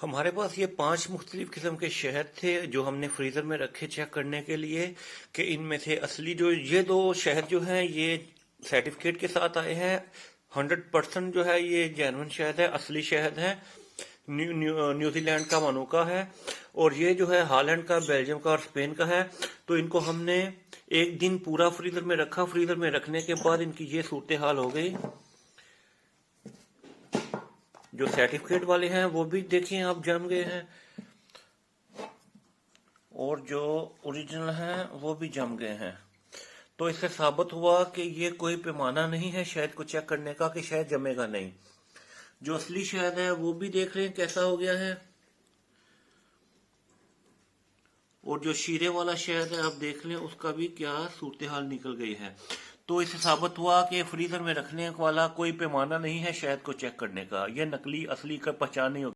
ہمارے پاس یہ 5 مختلف قسم کے شہد تھے جو ہم نے فریزر میں رکھے چیک کرنے کے لیے کہ ان میں سے اصلی جو یہ 2 شہد جو ہیں یہ سرٹیفکیٹ کے ساتھ آئے ہیں 100% جو ہے یہ جینوئن شہد ہے، اصلی شہد ہے، نیوزی لینڈ کا مانوکا ہے، اور یہ جو ہے ہالینڈ کا، بیلجیم کا اور اسپین کا ہے۔ تو ان کو ہم نے ایک دن پورا فریزر میں رکھا، فریزر میں رکھنے کے بعد ان کی یہ صورتحال ہو گئی۔ جو سرٹیفکیٹ والے ہیں وہ بھی دیکھیں آپ جم گئے ہیں، اور جو اوریجنل ہیں وہ بھی جم گئے ہیں۔ تو اس سے ثابت ہوا کہ یہ کوئی پیمانہ نہیں ہے شہد کو چیک کرنے کا کہ شہد جمے گا نہیں۔ جو اصلی شہد ہے وہ بھی دیکھ رہے ہیں کیسا ہو گیا ہے، اور جو شیرے والا شہد ہے آپ دیکھ لیں اس کا بھی کیا صورتحال نکل گئی ہے۔ تو اس سے ثابت ہوا کہ فریزر میں رکھنے والا کوئی پیمانہ نہیں ہے شہد کو چیک کرنے کا، یہ نقلی اصلی کا پہچان نہیں ہوگی۔